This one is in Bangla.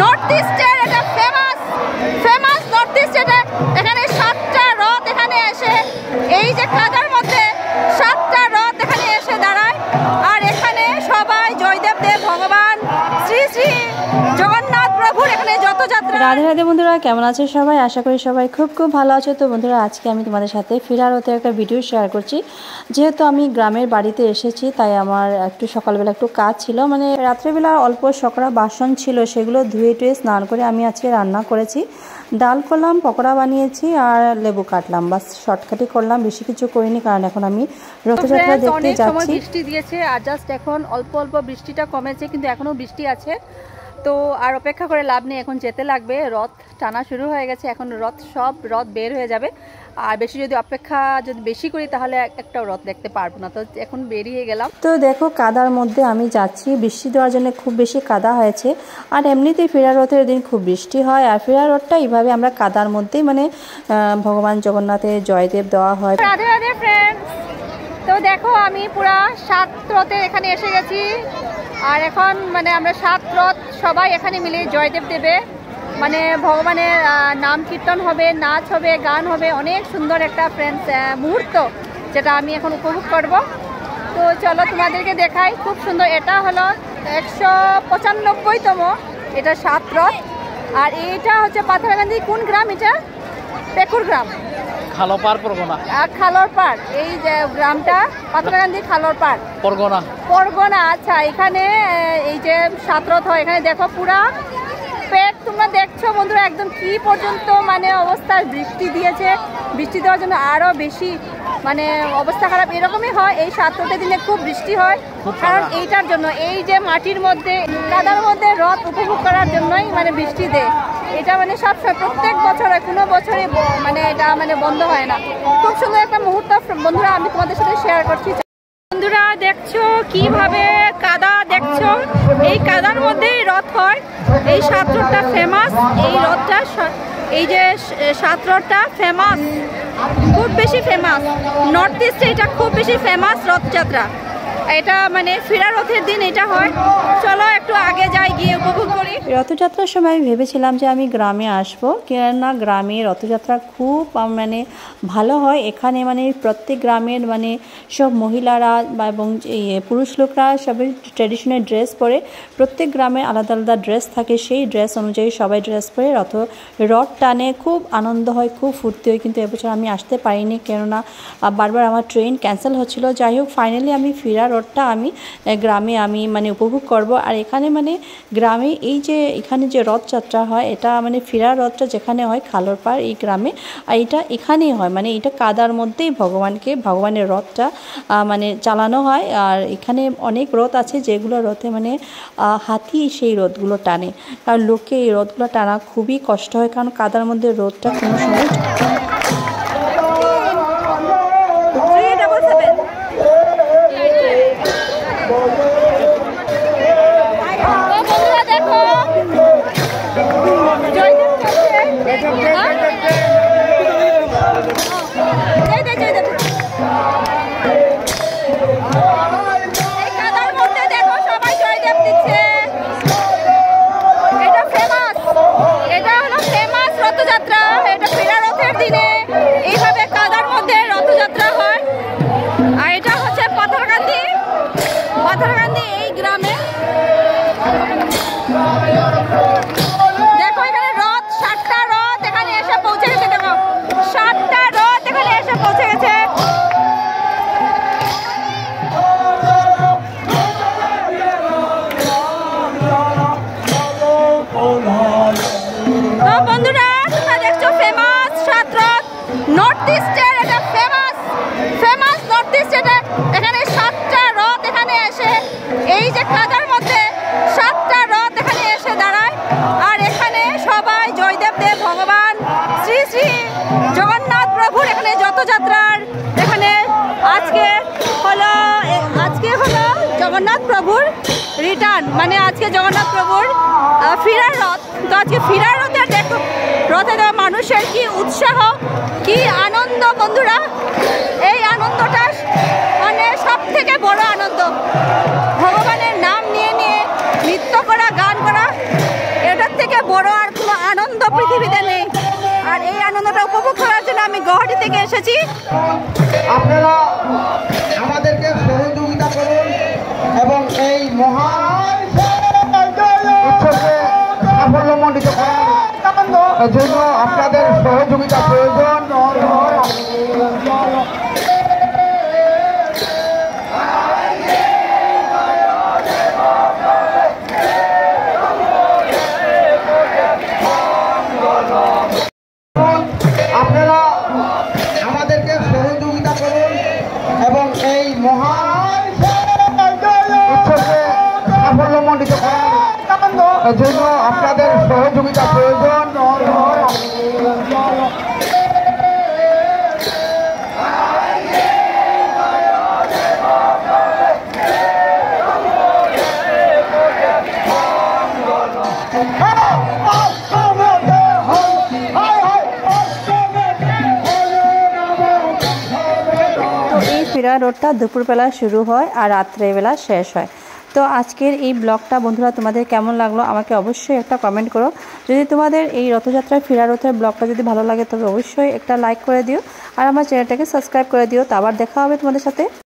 নর্থ ইস্টের এটা ফেমাস নর্থ ইস্ট। এটা এখানে 7টা রথ এখানে এসে এই যে কাদার মধ্যে 7টা রথ এখানে এসে দাঁড়ায়। আর এখানে সবাই জয়দেব দেব ভগবান শ্রী শ্রী জগন্নাথ প্রভুর এখানে যত যাত্রা। রাধে রাধে বন্ধুরা, কেমন আছে সবাই? আশা করি সবাই খুব ভালো আছে। তো বন্ধুরা, আজকে আমি তোমাদের সাথে ফিরার রথের একটা ভিডিও শেয়ার করছি। যেহেতু আমি গ্রামের বাড়িতে এসেছি, তাই আমার একটু সকালবেলা একটু কাজ ছিল, মানে রাত্রেবেলা অল্প সকরা বাসন ছিল, সেগুলো ধুয়ে টুয়ে স্নান করে আমি আজকে রান্না করেছি। ডাল করলাম, পকোড়া বানিয়েছি আর লেবু কাটলাম, বাস শর্টকাটই করলাম, বেশি কিছু করিনি, কারণ এখন আমি রথযাত্রা দেখতে যাচ্ছি। বৃষ্টি দিয়েছে আর জাস্ট এখন অল্প বৃষ্টিটা কমেছে, কিন্তু এখনো বৃষ্টি আছে। তো আর অপেক্ষা করে লাভ নেই, এখন যেতে লাগবে। রথ টানা শুরু হয়ে গেছে, এখন সব রথ বের হয়ে যাবে। আর যদি অপেক্ষা বেশি করি তাহলে একটা রথ দেখতে পারবো না। তো এখন বেরিয়ে গেলাম। তো দেখো, কাদার মধ্যে আমি যাচ্ছি, বৃষ্টি দেওয়ার জন্য খুব বেশি কাদা হয়েছে। আর এমনিতেই ফেরা রথের দিন খুব বৃষ্টি হয়, আর ফেরা রথটা এইভাবে আমরা কাদার মধ্যেই মানে ভগবান জগন্নাথের জয়দেব দেওয়া হয়। রাধে রাধে ফ্রেন্ডস, তো দেখো আমি পুরা 7 রথে এখানে এসে গেছি। আর এখন মানে আমরা 7 রথ সবাই এখানে মিলে জয়দেব দেবে, মানে ভগবানের নাম কীর্তন হবে, নাচ হবে, গান হবে। অনেক সুন্দর একটা ফ্রেন্ডস মুহূর্ত, যেটা আমি এখন উপভোগ করব। তো চলো তোমাদেরকে দেখাই, খুব সুন্দর। এটা হলো 195তম এটা 7 রথ। আর এটা হচ্ছে পাথরকান্দি। কোন গ্রাম এটা? পেকুর গ্রাম, খালপাড় পরগনা। খালরপাড়, এই যে গ্রামটা পাথরকান্দি খালরপাড় পরগনা। আচ্ছা, এখানে এই যে 7 রথ হয়, এখানে দেখো পুরা পেট তোমরা দেখছো বন্ধুরা, একদম কি পর্যন্ত মানে অবস্থা। বৃষ্টি দিয়েছে, বৃষ্টি দেওয়ার জন্য আরো বেশি মানে অবস্থা খারাপ। এরকমই হয় এই 7 রথের দিনে, খুব বৃষ্টি হয়। কারণ এইটার জন্য, এই যে মাটির মধ্যে কাদার মধ্যে রথ উপভোগ করার জন্যই মানে বৃষ্টি দেয়। এটা মানে সবসময় প্রত্যেক বছর হয়, কোনো বছরে মানে এটা মানে বন্ধ হয় না। খুব সুন্দর একটা মুহূর্ত বন্ধুরা, আমি তোমাদের সাথে শেয়ার করছি। বন্ধুরা দেখছো কিভাবে কাদা, দেখছো এই কাদার মধ্যেই রথ হয়। এই 7 রথটা ফেমাস, এই রথটা এই যে 7 রথটা ফেমাস, খুব বেশি ফেমাস। নর্থ ইস্টে এটা খুব বেশি ফেমাস রথযাত্রা। এটা মানে ফেরা রথের দিন এটা হয়। চলো একটু আগে যাই, গিয়ে উপভোগ করি। রথযাত্রার সময় আমি ভেবেছিলাম যে আমি গ্রামে আসবো, কেননা গ্রামে রথযাত্রা খুব মানে ভালো হয়। এখানে মানে প্রত্যেক গ্রামের মানে সব মহিলারা এবং পুরুষ লোকরা সবাই ট্র্যাডিশনাল ড্রেস পরে, প্রত্যেক গ্রামে আলাদা আলাদা ড্রেস থাকে, সেই ড্রেস অনুযায়ী সবাই ড্রেস পরে রথ টানে। খুব আনন্দ হয়, খুব ফুর্তি হয়। কিন্তু এবছর আমি আসতে পারিনি, কেননা বারবার আমার ট্রেন ক্যান্সেল হচ্ছিল। যাই হোক, ফাইনালি আমি ফেরা রথটা আমি গ্রামে আমি মানে উপভোগ করব। আর এখানে মানে গ্রামে এই যে এখানে যে রথযাত্রা হয়, এটা মানে ফেরা রথটা যেখানে হয় খালরপাড় এই গ্রামে, আর এটা এখানেই হয়, মানে এটা কাদার মধ্যেই ভগবানের রথটা মানে চালানো হয়। আর এখানে অনেক রথ আছে, যেগুলো রথে মানে হাতি সেই রথগুলো টানে। কারণ লোকে এই রথগুলো টানা খুবই কষ্ট হয়, কারণ কাদার মধ্যে রথটা কোনো সময় নর্থ ইস্টের এটা ফেমাস নর্থ ইস্ট। এটা এখানে 7টা রথ এখানে এসে এই যে কাদার মধ্যে 7টা রথ এখানে এসে দাঁড়ায়। আর এখানে সবাই জয়দেব দেব ভগবান শ্রী শ্রী জগন্নাথ প্রভুর এখানে যত যাত্রার এখানে আজকে হলো জগন্নাথ প্রভুর রিটার্ন, মানে আজকে জগন্নাথ প্রভুর ফিরার রথ। তো আজকে ফিরার রথে দেখো রথে মানুষের কি উৎসাহ, কি আনন্দ বন্ধুরা। এই আনন্দটা মানে সব থেকে বড় আনন্দ, ভগবানের নাম নিয়ে নিয়ে নৃত্য করা, গান করা, এটার থেকে বড় আর কোনো আনন্দ পৃথিবীতে নেই। আর এই আনন্দটা উপভোগ করার জন্য আমি গুয়াহাটি থেকে এসেছি। আপনারা আমাদেরকে সহযোগিতা করুন এবং এই মহান উৎসবকে সাফল্যমণ্ডিত করার জন্য আপনাদের সহযোগিতা প্রয়োজন। আপনারা আমাদেরকে সহযোগিতা করুন এবং এই মহান উৎসবকে সাফল্যমণ্ডিত করার জন্য আপনাদের সহযোগিতা প্রয়োজন। ফিরা রোডটা দুপুরবেলা শুরু হয় আর রাত্রেবেলা শেষ হয়। তো আজকের এই ব্লগটা বন্ধুরা তোমাদের কেমন লাগলো আমাকে অবশ্যই একটা কমেন্ট করো। যদি তোমাদের এই রথযাত্রায় ফিরা রথের ব্লগটা যদি ভালো লাগে তবে অবশ্যই একটা লাইক করে দিও আর আমার চ্যানেলটাকে সাবস্ক্রাইব করে দিও। তো আবার দেখা হবে তোমাদের সাথে।